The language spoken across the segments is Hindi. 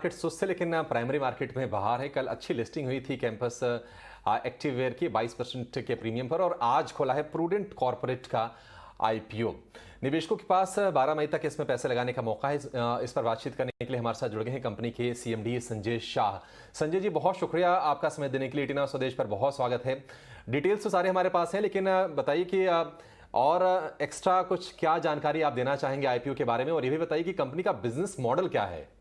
मार्केट सुस्त है लेकिन प्राइमरी मार्केट में बाहर है। कल अच्छी लिस्टिंग हुई थी कैंपस एक्टिववेयर की 22% के प्रीमियम पर और आज खोला है प्रूडेंट कॉर्पोरेट का आईपीओ। निवेशकों के पास 12 मई तक इसमें पैसे लगाने का मौका है। इस पर बातचीत करने के लिए हमारे साथ जुड़ गए हैं कंपनी के सीएमडी संजय शाह। संजय जी, बहुत शुक्रिया आपका समय देने के लिए। टीना स्वदेश पर बहुत स्वागत है। डिटेल्स तो सारे हमारे पास हैं, लेकिन बताइए कि और एक्स्ट्रा कुछ क्या जानकारी आप देना चाहेंगे आईपीओ के बारे में, और ये भी बताइए कि कंपनी का बिजनेस मॉडल क्या है।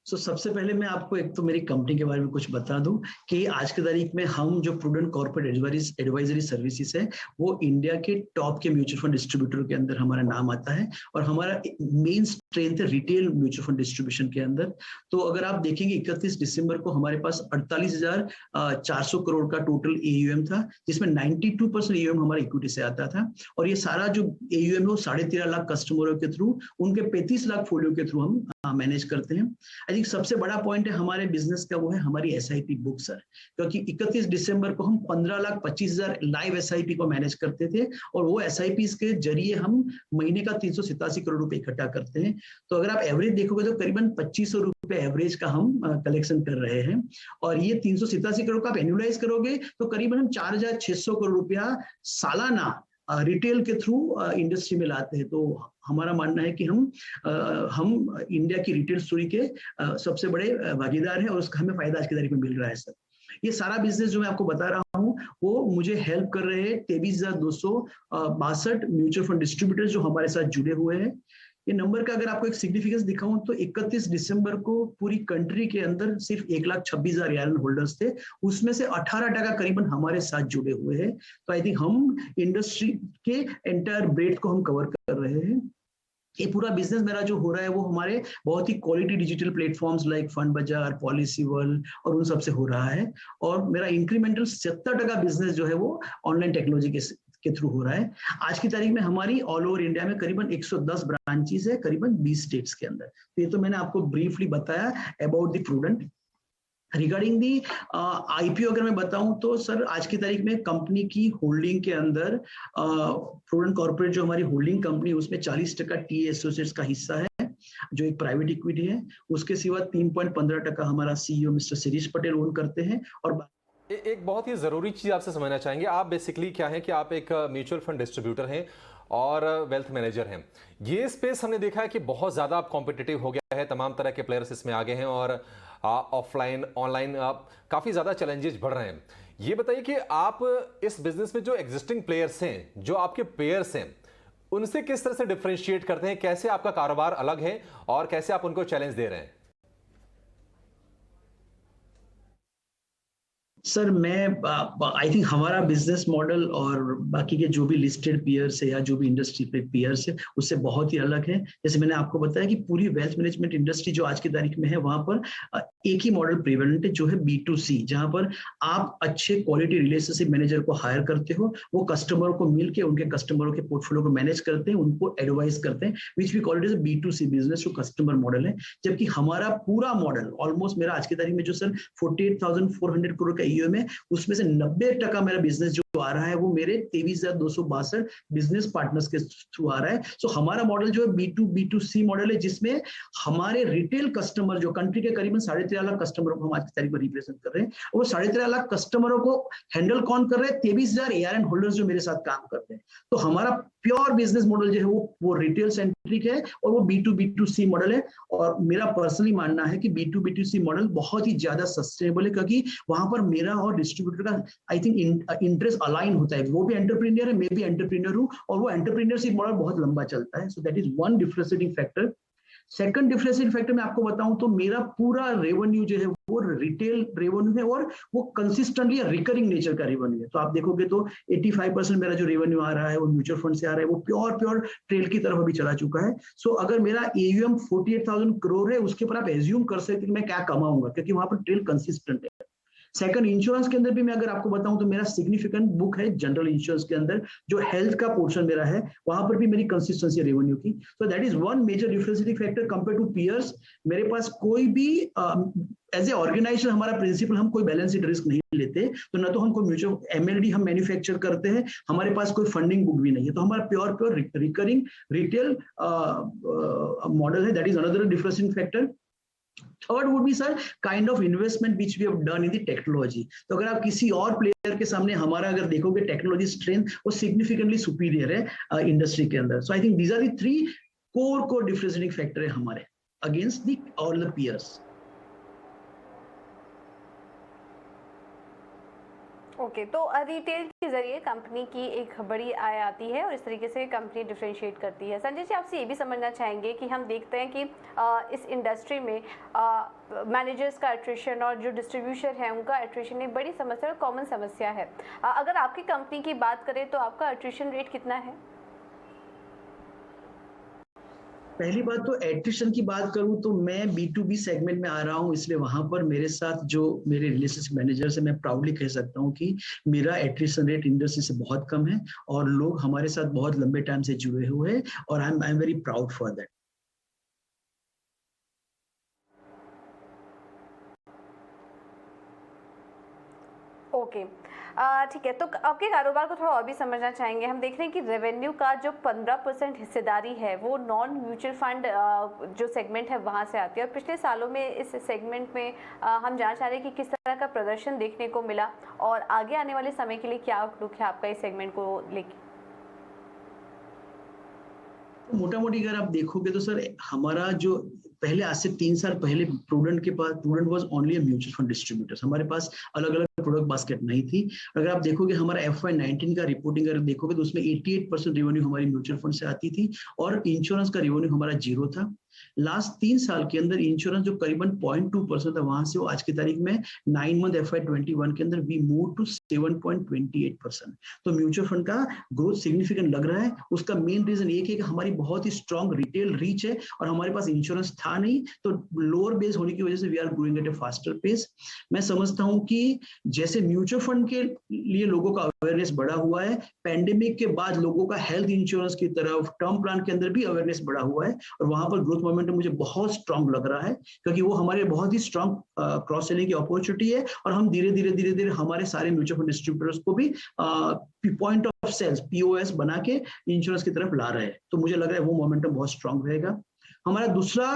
सबसे पहले मैं आपको एक तो मेरी कंपनी के बारे में कुछ बता दूं कि आज की तारीख में हम जो प्रूडेंट कॉर्पोरेट एडवाइजरी सर्विसेज है वो इंडिया के टॉप के म्यूचुअल फंड डिस्ट्रीब्यूटर के अंदर हमारा नाम आता है और हमारा मेन स्ट्रेंथ है रिटेल म्यूचुअल फंड डिस्ट्रीब्यूशन के अंदर। तो अगर आप देखेंगे 31 दिसंबर को हमारे पास 48,400 करोड़ का टोटल एयूएम था, जिसमें 92% एयूएम हमारे इक्विटी से आता था और ये सारा जो एयूएम है वो 13.5 लाख कस्टमरों के थ्रू, उनके 35 लाख फोलियो के थ्रू हम मैनेज करते हैं। आई थिंक सबसे बड़ा पॉइंट है हमारे बिजनेस का वो है हमारी एसआईपी बुक सर, क्योंकि 31 दिसंबर को हम 15,25,000 लाइव एसआईपी को मैनेज करते थे और वो एसआईपी के जरिए हम महीने का 387 करोड़ रुपए इकट्ठा करते हैं। तो अगर आप एवरेज देखोगे तो करीबन 2500 रुपए एवरेज का हम कलेक्शन कर रहे हैं और ये 387 करोड़ का आप एनुअलाइज करोगे तो करीबन हम 4,600 करोड़ रुपया सालाना रिटेल के थ्रू इंडस्ट्री में लाते हैं। तो हमारा मानना है कि हम इंडिया की रिटेल स्टोरी के सबसे बड़े भागीदार हैं और उसका हमें फायदा आज की तारीख में मिल रहा है सर। ये सारा बिजनेस जो मैं आपको बता रहा हूँ वो मुझे हेल्प कर रहे हैं 23,262 म्यूचुअल फंड डिस्ट्रीब्यूटर्स जो हमारे साथ जुड़े हुए हैं। ये नंबर का अगर आपको एक सिग्निफिकेंस दिखाऊं तो 31 दिसंबर को पूरी कंट्री के अंदर सिर्फ 1,26,000 यार्न होल्डर्स थे, उसमें से 18% करीबन हमारे साथ जुड़े हुए हैं। तो आई थिंक हम इंडस्ट्री के एंटायर ब्रेथ को हम कवर कर रहे हैं। ये पूरा बिजनेस मेरा जो हो रहा है वो हमारे बहुत ही quality digital platforms like Fund Bazaar, Policy World और उन सब से हो रहा है और मेरा इंक्रीमेंटल 70% बिजनेस जो है वो ऑनलाइन टेक्नोलॉजी के थ्रू हो रहा है। आज की तारीख में हमारी ऑल ओवर इंडिया में करीबन 110 ब्रांचेस है, करीबन 20 स्टेट्स के अंदर। तो ये तो मैंने आपको ब्रीफली बताया about the prudent. Regarding the IPO अगर मैं बताऊं तो सर आज की तारीख में कंपनी की होल्डिंग के अंदर प्रूडेंट कॉर्पोरेट जो हमारी होल्डिंग कंपनी उसमें 40% टी एसोसिएट्स का हिस्सा है जो एक प्राइवेट इक्विटी है। उसके सिवा 3.15% हमारा CEO mister Shirish Patel own करते हैं। और एक बहुत ही ज़रूरी चीज़ आपसे समझना चाहेंगे, आप बेसिकली क्या है कि आप एक म्यूचुअल फंड डिस्ट्रीब्यूटर हैं और वेल्थ मैनेजर हैं। ये स्पेस हमने देखा है कि बहुत ज़्यादा अब कॉम्पिटिटिव हो गया है, तमाम तरह के प्लेयर्स इसमें आ गए हैं और ऑफलाइन ऑनलाइन काफ़ी ज़्यादा चैलेंजेस बढ़ रहे हैं। ये बताइए कि आप इस बिजनेस में जो एग्जिस्टिंग प्लेयर्स हैं, जो आपके पेयर्स हैं, उनसे किस तरह से डिफरेंशिएट करते हैं, कैसे आपका कारोबार अलग है और कैसे आप उनको चैलेंज दे रहे हैं? सर मैं आई थिंक हमारा बिजनेस मॉडल और बाकी के जो भी लिस्टेड पीयर्स है या जो भी इंडस्ट्री पे पीयर्स है उससे बहुत ही अलग है। जैसे मैंने आपको बताया कि पूरी वेल्थ मैनेजमेंट इंडस्ट्री जो आज की तारीख में है वहां पर एक ही मॉडल प्रेवलेंट है जो है B2C, जहां पर आप अच्छे क्वालिटी रिलेशनशिप मैनेजर को हायर करते हो, वो कस्टमरों को मिलके उनके कस्टमरों के पोर्टफोलियो को मैनेज करते हैं, उनको एडवाइस करते हैं, which we call it as B2C business, जो कस्टमर मॉडल है। जबकि हमारा पूरा मॉडल ऑलमोस्ट मेरा आज की तारीख में जो सर 48,400 करोड़ का ईओएम है उसमें से 90% मेरा बिजनेस जो आ रहा है वो मेरे 23,262 बिजनेस पार्टनर्स के थ्रू आ रहा है। सो हमारा मॉडल जो है B2C मॉडल है जिसमें हमारे रिटेल कस्टमर जो कंट्री के करीबन 13.5 लाख कस्टमरों को हम आज की तारीख में रिप्रेजेंट कर रहे हैं और वो 13.5 लाख कस्टमरों को हैंडल कौन कर रहे हैं? 23,000 एआरएन होल्डर्स जो मेरे साथ काम करते हैं। तो हमारा प्योर बिजनेस मॉडल जो है वो रिटेल सेंट्रिक है और वो B2B2C मॉडल है। और मेरा पर्सनली मानना है कि B2B2C मॉडल बहुत ही ज्यादा सस्टेनेबल है, क्योंकि वहां पर मेरा और डिस्ट्रीब्यूटर का आई थिंक इंटरेस्ट अलाइन होता है। वो भी एंटरप्रेन्योर है, मैं भी एंटरप्रेन्योर हूं और वो एंटरप्रेन्योरशिप मॉडल बहुत लंबा चलता है। सो that is one differentiating factor. Second differentiating factor मैं आपको बताऊं तो मेरा पूरा रेवेन्यू जो है वो रिटेल रेवेन्यू है और वो कंसिस्टेंटली रिकरिंग नेचर का रेवेन्यू है। तो आप देखोगे तो 85% मेरा जो रेवेन्यू आ रहा है वो म्यूचुअल फंड से आ रहा है, वो प्योर ट्रेल की तरफ अभी चला चुका है। सो अगर मेरा एयूएम 48,000 करोड़ है उसके ऊपर आप एज्यूम कर सकते हैं कि मैं क्या कमाऊंगा, क्योंकि वहां पर ट्रेल कंसिस्टेंट है। सेकंड, इंश्योरेंस के अंदर भी मैं अगर आपको बताऊं तो मेरा सिग्निफिकेंट बुक है जनरल इंश्योरेंस के अंदर, जो हेल्थ का पोर्शन मेरा है, वहां पर भी मेरी कंसिस्टेंसी रेवेन्यू की। So that is one major differentiating factor compare to peers. मेरे पास कोई भी एज ए ऑर्गेनाइजेशन हमारा प्रिंसिपल, हम कोई बैलेंस शीट रिस्क नहीं लेते, तो ना तो हम कोई म्यूचुअल एमएलडी हम मैन्युफैक्चर करते हैं, हमारे पास कोई फंडिंग बुक भी नहीं है, तो हमारा pure pure recurring retail model है। That is another differentiating factor. Third would be sir kind of investment which we have done in the technology. तो अगर आप किसी और प्लेयर के सामने हमारा अगर देखोगे टेक्नोलॉजी स्ट्रेंथ, वो सिग्निफिकेंटली सुपीरियर है इंडस्ट्री के अंदर। So I think these are the three core differentiating factor है हमारे against the all the peers. Okay, तो रिटेल के जरिए कंपनी की एक बड़ी आय आती है और इस तरीके से कंपनी डिफरेंशिएट करती है। संजय जी, आपसे ये भी समझना चाहेंगे कि हम देखते हैं कि इस इंडस्ट्री में मैनेजर्स का एट्रिशन और जो डिस्ट्रीब्यूटर है उनका एट्रिशन एक बड़ी समस्या और कॉमन समस्या है। अगर आपकी कंपनी की बात करें तो आपका एट्रिशन रेट कितना है? पहली बात तो एट्रिशन की बात करूं तो मैं B2B सेगमेंट में आ रहा हूं, इसलिए वहां पर मेरे साथ जो मेरे रिलेशनशिप मैनेजर से मैं प्राउडली कह सकता हूं कि मेरा एट्रिशन रेट इंडस्ट्री से बहुत कम है और लोग हमारे साथ बहुत लंबे टाइम से जुड़े हुए हैं और I am very proud for that. Okay, ठीक है, तो आपके कारोबार को थोड़ा और भी समझना चाहेंगे। हम देख रहे हैं कि रेवेन्यू का जो 15% हिस्सेदारी है वो नॉन म्यूचुअल फंड जो सेगमेंट है वहाँ से आती है, और पिछले सालों में इस सेगमेंट में हम जानना चाह रहे हैं कि किस तरह का प्रदर्शन देखने को मिला और आगे आने वाले समय के लिए क्या आउटलुक है आपका इस सेगमेंट को लेकर? मोटा मोटी अगर आप देखोगे तो सर हमारा जो पहले आज से 3 साल पहले प्रूडेंट के पास, Prudent was only a mutual fund distributors, हमारे पास अलग अलग प्रोडक्ट बास्केट नहीं थी। अगर आप देखोगे हमारा FY19 का रिपोर्टिंग अगर देखोगे तो उसमें 88% रेवेन्यू हमारी म्यूचुअल फंड से आती थी और इंश्योरेंस का रेवेन्यू हमारा 0 था। लास्ट 3 साल के अंदर इंश्योरेंस जो करीबन 0.2% था, वहां से वो आज की तारीख में 9 मंथ FY21 के अंदर वी मूव टू 7.28%। तो म्यूचुअल फंड का ग्रोथ सिग्निफिकेंट लग रहा है। उसका मेन रीजन ये है कि हमारी बहुत ही स्ट्रॉन्ग रिटेल रीच है और हमारे पास इंश्योरेंस था नहीं, तो लोअर बेस होने की वजह से we are growing at a faster pace. मैं समझता हूं कि जैसे म्यूचुअल फंड के लिए लोगों का अवेयरनेस बढ़ा हुआ है, पैंडेमिक के बाद लोगों का हेल्थ इंश्योरेंस की तरफ, टर्म प्लान के अंदर भी अवेयरनेस बढ़ा हुआ है और वहां पर ग्रोथ मोमेंटम मुझे बहुत स्ट्रांग लग रहा है, क्योंकि वो हमारे बहुत ही स्ट्रांग क्रॉस सेलिंग की अपॉर्चुनिटी है और हम धीरे धीरे हमारे सारे म्यूचुअल फंड डिस्ट्रीब्यूटर्स को भी पॉइंट ऑफ सेल्स POS बना के इंश्योरेंस की तरफ ला रहे हैं। तो मुझे लग रहा है वो मोमेंटम बहुत स्ट्रांग रहेगा। हमारा दूसरा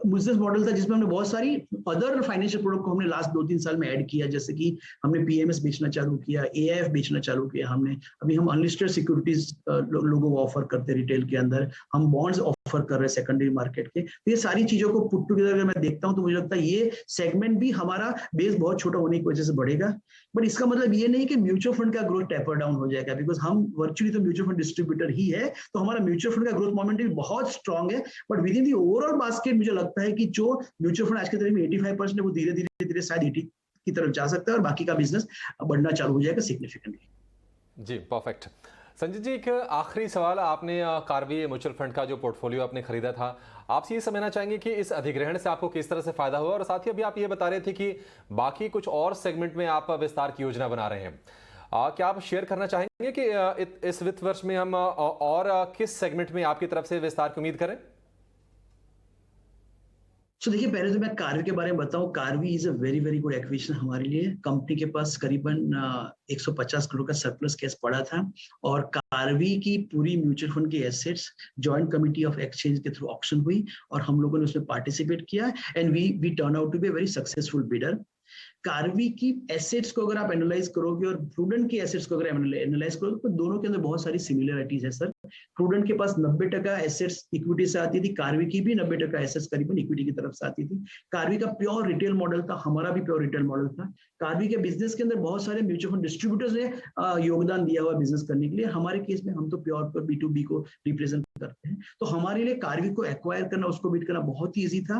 बिजनेस मॉडल था जिसमें हमने बहुत सारी अदर फाइनेंशियल प्रोडक्ट को हमने लास्ट 2-3 साल में ऐड किया, जैसे कि हमने PMS बेचना चालू किया, AIF बेचना चालू किया हमने। अभी हम अनलिस्टेड सिक्योरिटीज लोगों को ऑफर करते हैं रिटेल के अंदर, हम बॉन्ड्स ऑफर कर रहे हैं सेकेंडरी मार्केट के। तो ये सारी चीजों को पुट टुगेदर अगर मैं देखता हूँ तो मुझे लगता है ये सेगमेंट भी हमारा बेस बहुत छोटा होने की वजह से बढ़ेगा। बट इसका मतलब ये नहीं कि म्यूचुअल फंड का ग्रोथ टेपर डाउन हो जाएगा, बिकॉज हम वर्चुअली तो म्यूचुअल फंड डिस्ट्रीब्यूटर ही है, तो हमारा म्यूचुअल फंड का ग्रोथ मोमेंटम बहुत स्ट्रॉन्ग है। But with in the overall basket मुझे लगता है कि जो म्यूचुअल फंड आज के तारीख में 85% है, वो धीरे धीरे शायद 80 की तरफ जा सकता है और बाकी का बिजनेस बढ़ना चालू हो जाएगा सिग्निफिकेंटली। जी, परफेक्ट। संजय जी, एक आखिरी सवाल, आपने कार्वी म्यूचुअल फंड का जो पोर्टफोलियो आपने खरीदा था, आपसे ये समझना चाहेंगे कि इस अधिग्रहण से आपको किस तरह से फायदा हुआ, और साथ ही अभी आप ये बता रहे थे कि बाकी कुछ और सेगमेंट में आप विस्तार की योजना बना रहे हैं, क्या आप शेयर करना चाहेंगे कि इस वित्त वर्ष में हम और किस सेगमेंट में आपकी तरफ से विस्तार की उम्मीद करें? तो देखिए, पहले तो मैं कार्वी के बारे में बताऊं। Karvy is a very very good acquisition हमारे लिए। कंपनी के पास करीबन 150 करोड़ का सरप्लस कैश पड़ा था और कार्वी की पूरी म्यूचुअल फंड की assets joint committee of exchange के थ्रू ऑक्शन हुई और हम लोगों ने उसमें पार्टिसिपेट किया and we turn out to be a very successful bidder. Karvy की एसेट्स को अगर आप एनालाइज करोगे और प्रूडेंट की एसेट्स को अगर एनालाइज करोगे तो दोनों के अंदर बहुत सारी सिमिलरिटीज है सर। प्रूडेंट के पास 90% एसेट्स इक्विटी से आती थी, कार्वी की भी 90% एसेट्स करीबन इक्विटी की तरफ से आती थी। कार्वी का प्योर रिटेल मॉडल था, हमारा भी प्योर रिटेल मॉडल था। कार्वी के बिजनेस के अंदर बहुत सारे म्यूचुअल फंड डिस्ट्रीब्यूटर्स ने योगदान दिया हुआ बिजनेस करने के लिए। हमारे केस में हम तो प्योर B2B को रिप्रेजेंट करते हैं। तो हमारे लिए कार्वी को एक्वायर करना, उसको बीट करना बहुत ही ईजी था।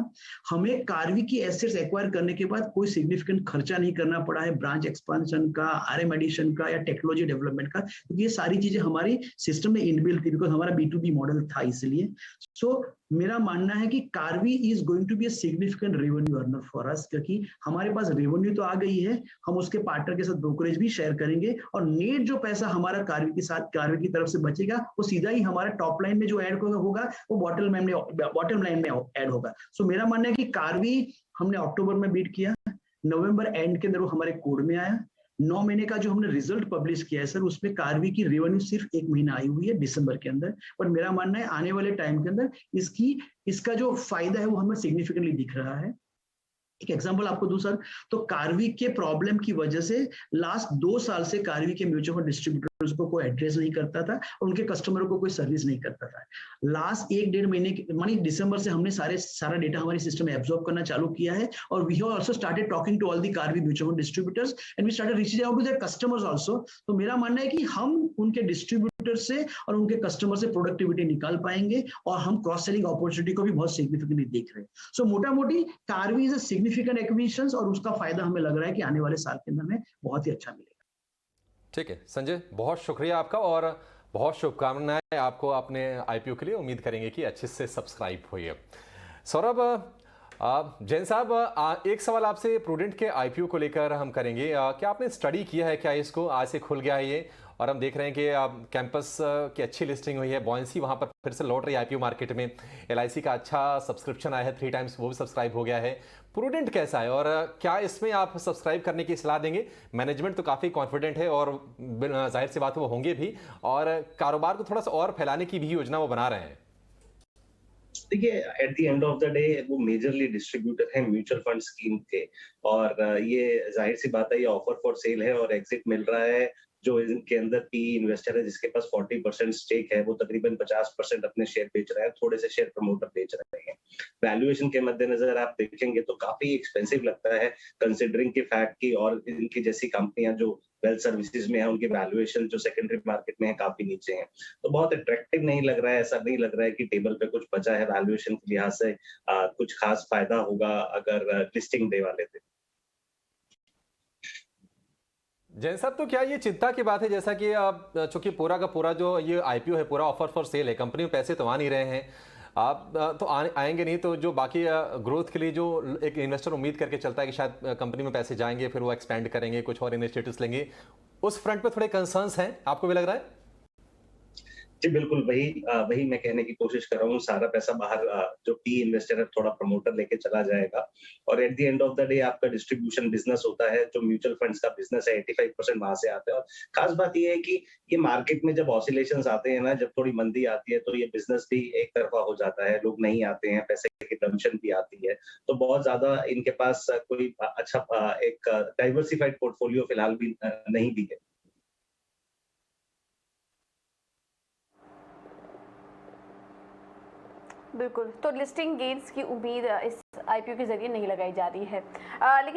हमें कार्वी की एसेट्स एक्वायर करने के बाद कोई सिग्निफिकेंट खर्चा नहीं करना पड़ा है, ब्रांच एक्सपांशन का, आरएम एडिशन का या टेक्नोलॉजी डेवलपमेंट का, क्योंकि ये सारी चीजें हमारी सिस्टम में इनबिल्ट थी, बिकॉज हमारा B2B मॉडल था इसलिए। सो मेरा मानना है कि Karvy is going to be a significant revenue earner for us, क्योंकि हमारे पास रेवेन्यू तो आ गई है, हम उसके पार्टनर के साथ ब्रोकरेज भी शेयर करेंगे, और नेट जो पैसा हमारा कार्वी के साथ, कार्वी की तरफ से बचेगा, वो सीधा ही हमारा टॉप लाइन में जो ऐड होगा वो बॉटम लाइन में ऐड होगा। सो मेरा मानना है कि कार्वी हमने अक्टूबर में बीट किया, नवंबर एंड के अंदर वो हमारे कोड में आया। 9 महीने का जो हमने रिजल्ट पब्लिश किया है सर, उसमें कार्वी की रेवेन्यू सिर्फ 1 महीना आई हुई है दिसंबर के अंदर, पर मेरा मानना है आने वाले टाइम के अंदर इसका जो फायदा है वो हमें सिग्निफिकेंटली दिख रहा है। एक एग्जांपल आपको दूं सर, तो कार्वी के प्रॉब्लम की वजह से लास्ट 2 साल से कार्वी के म्यूचुअल फंड डिस्ट्रीब्यूटर्स को कोई एड्रेस नहीं करता था और उनके कस्टमरों को कोई सर्विस नहीं करता था। लास्ट 1-1.5 महीने मानी दिसंबर से हमने सारा डेटा हमारे सिस्टम में एब्जॉर्ब करना चालू किया है, और we have also started talking to all the Karvy mutual fund distributors and we started reaching out to their customers also. तो मेरा मानना है कि हम उनके डिस्ट्रीब्यूटर से और उनके कस्टमर से प्रोडक्टिविटी निकाल पाएंगे, और हम क्रॉस सेलिंग अपॉर्चुनिटी को भी बहुत सिग्निफिकेंटली देख रहे हैं। सो मोटा मोटी Karvy is a significant acquisition, और उसका फायदा हमें लग रहा है कि आने वाले साल के अंदर में बहुत ही अच्छा मिलेगा। ठीक है संजय, बहुत शुक्रिया आपका और बहुत शुभकामनाएं आपको अपने IPO के लिए। उम्मीद करेंगे कि अच्छे से सब्सक्राइब होइए। सौरभ, जैन साहब, एक सवाल आपसे प्रूडेंट के IPO को लेकर हम करेंगे। क्या आपने स्टडी किया है क्या इसको? आज से खुल गया है ये, और हम देख रहे हैं कि कैंपस की अच्छी लिस्टिंग हुई है, बॉयंसी वहाँ पर फिर से लौट रही है IPO मार्केट में। LIC का अच्छा सब्सक्रिप्शन आया है 3 टाइम्स, वो भी सब्सक्राइब हो गया है। प्रूडेंट कैसा है और क्या इसमें आप सब्सक्राइब करने की सलाह देंगे? मैनेजमेंट तो काफ़ी कॉन्फिडेंट है और जाहिर सी बात वो होंगे भी, और कारोबार को थोड़ा सा और फैलाने की भी योजना वो बना रहे हैं। देखिए, at the end of the day वो मेजरली डिस्ट्रीब्यूटर है म्यूचुअल फंड स्कीम के, और ये जाहिर सी बात है ये ऑफर फॉर सेल है और एग्जिट मिल रहा है। जो इनके अंदर PE इन्वेस्टर है जिसके पास 40% स्टेक है, वो तकरीबन 50% अपने शेयर बेच रहा है, थोड़े से शेयर प्रमोटर बेच रहे हैं। वैल्यूएशन के मद्देनजर आप देखेंगे तो काफी एक्सपेंसिव लगता है, कंसिडरिंग के फैक्ट की, और इनकी जैसी कंपनियां जो वेल्थ सर्विसेज में है उनकी वैल्यूएशन जो सेकेंडरी मार्केट में है काफी नीचे है, तो बहुत अट्रैक्टिव नहीं लग रहा है। ऐसा नहीं लग रहा है कि टेबल पे कुछ बचा है वैल्यूएशन के लिहाज से, कुछ खास फायदा होगा अगर लिस्टिंग डे वाले दिन। जैन साहब, तो क्या ये चिंता की बात है, जैसा कि चूंकि पूरा का पूरा जो ये IPO है पूरा ऑफर फॉर सेल है, कंपनी में पैसे तो आ नहीं रहे हैं, आप तो आएंगे नहीं, तो जो बाकी ग्रोथ के लिए जो एक इन्वेस्टर उम्मीद करके चलता है कि शायद कंपनी में पैसे जाएंगे, फिर वो एक्सपेंड करेंगे, कुछ और इनिशिएटिव्स लेंगे, उस फ्रंट पे थोड़े कंसर्न्स हैं, आपको भी लग रहा है? जी बिल्कुल, वही मैं कहने की कोशिश कर रहा हूँ। सारा पैसा बाहर जो PE इन्वेस्टर है थोड़ा प्रमोटर लेके चला जाएगा, और at the end of the day आपका डिस्ट्रीब्यूशन बिजनेस होता है, जो म्यूचुअल फंड्स का बिजनेस है 85% वहां से आता है। और खास बात ये है कि ये मार्केट में जब ऑसिलेशंस आते हैं ना, जब थोड़ी मंदी आती है, तो ये बिजनेस भी एक तरफा हो जाता है, लोग नहीं आते हैं, पैसे की टेंशन भी आती है, तो बहुत ज्यादा इनके पास कोई अच्छा एक डाइवर्सिफाइड पोर्टफोलियो फिलहाल भी नहीं भी है। बिल्कुल, तो लिस्टिंग गेन्स की उम्मीद इस IPO के जरिए नहीं लगाई जा रही है, लेकिन